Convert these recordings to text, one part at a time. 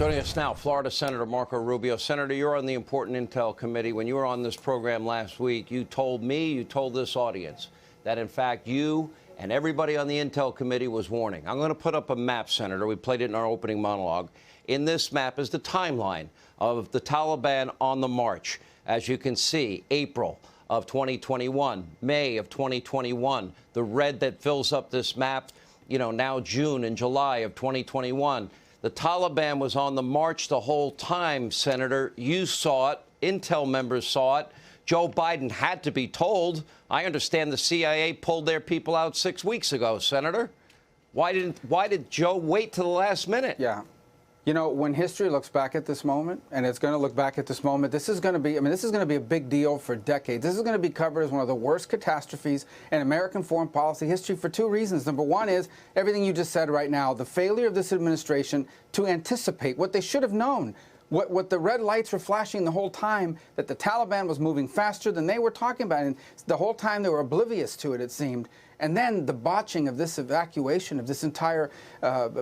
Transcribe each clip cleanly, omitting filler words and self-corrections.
Joining us now, Florida Senator Marco Rubio. Senator, you're on the Important Intel Committee. When you were on this program last week, you told me, you told this audience, that in fact you and everybody on the Intel Committee was warning. I'm going to put up a map, Senator. We played it in our opening monologue. In this map is the timeline of the Taliban on the march. As you can see, April of 2021, May of 2021, the red that fills up this map, you know, now June and July of 2021. The Taliban was on the march the whole time, Senator. You saw it. Intel members saw it. Joe Biden had to be told. I understand the CIA pulled their people out 6 weeks ago, Senator. Why did Joe wait till the last minute? Yeah. You know, when history looks back at this moment, and it's going to look back at this moment, this is going to be, this is going to be a big deal for decades. This is going to be covered as one of the worst catastrophes in American foreign policy history for two reasons. Number one is everything you just said right now, the failure of this administration to anticipate what they should have known. What the red lights were flashing the whole time, that the Taliban was moving faster than they were talking about. And the whole time they were oblivious to it, it seemed. And then the botching of this evacuation, of this entire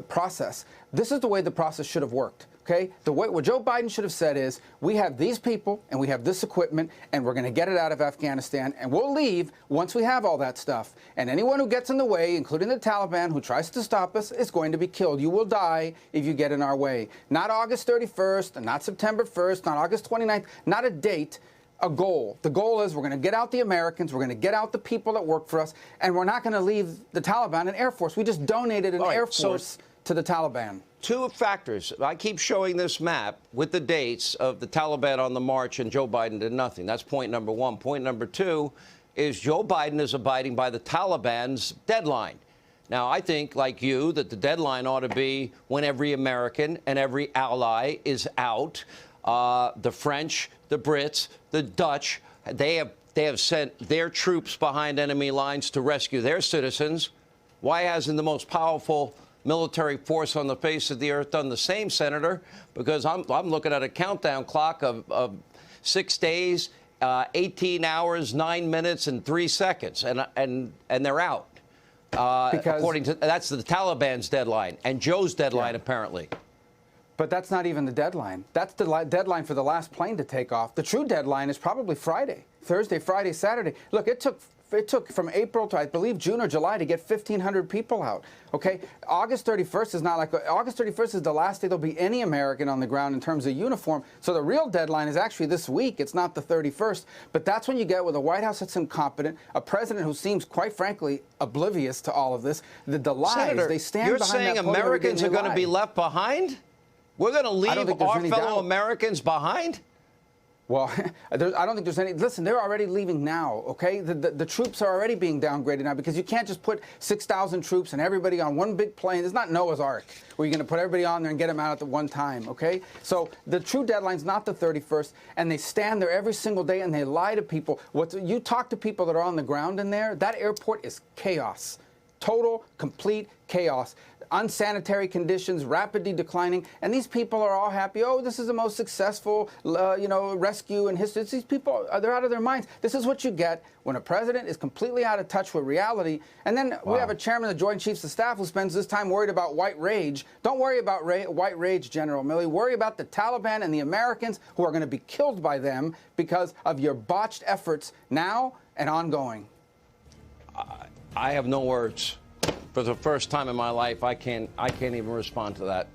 process. This is the way the process should have worked. Okay? What Joe Biden should have said is, we have these people and we have this equipment and we're going to get it out of Afghanistan and we'll leave once we have all that stuff. And anyone who gets in the way, including the Taliban, who tries to stop us, is going to be killed. You will die if you get in our way. Not August 31st, not September 1st, not August 29th, not a date. A goal. The goal is we're going to get out the Americans, we're going to get out the people that work for us, and we're not going to leave the Taliban an Air Force. We just donated an Air Force to the Taliban. Two factors. I keep showing this map with the dates of the Taliban on the march, and Joe Biden did nothing. That's point number one. Point number two is Joe Biden is abiding by the Taliban's deadline. Now, I think, like you, that the deadline ought to be when every American and every ally is out. The French, the Brits, the Dutch, they have sent their troops behind enemy lines to rescue their citizens. Why hasn't the most powerful military force on the face of the earth done the same, Senator? Because I'm looking at a countdown clock of 6 days, 18 hours, 9 minutes, and 3 seconds, and they're out. According to that's the Taliban's deadline and Joe's deadline, apparently. But that's not even the deadline. That's the deadline for the last plane to take off. The true deadline is probably Friday, Thursday, Friday, Saturday. Look, it took from April to, I believe, June or July to get 1,500 people out. Okay, August 31st is not like August 31st is the last day there'll be any American on the ground in terms of uniform. So the real deadline is actually this week. It's not the 31st. But that's when you get with a White House that's incompetent, a president who seems, quite frankly, oblivious to all of this. The lies, Senator, they stand behind that podium. You're saying Americans are going to be left behind? We're going to leave our fellow Americans behind? Well, I don't think there's any. Listen, they're already leaving now, okay? The troops are already being downgraded now because you can't just put 6,000 troops and everybody on one big plane. It's not Noah's Ark where you're going to put everybody on there and get them out at the one time, okay? So the true deadline's not the 31st, and they stand there every single day and they lie to people. You talk to people that are on the ground in there, that airport is chaos. Total, complete chaos. Unsanitary conditions, rapidly declining, and these people are all happy. Oh, this is the most successful, rescue in history. These people, they're out of their minds. This is what you get when a president is completely out of touch with reality. And then we have a chairman of the Joint Chiefs of Staff who spends this time worried about white rage. Don't worry about white rage, General Milley. Worry about the Taliban and the Americans who are going to be killed by them because of your botched efforts now and ongoing. I have no words. For the first time in my life, I can't even respond to that.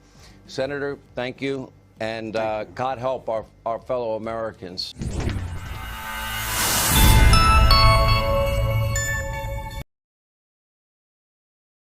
Senator, thank you, and God help our fellow Americans.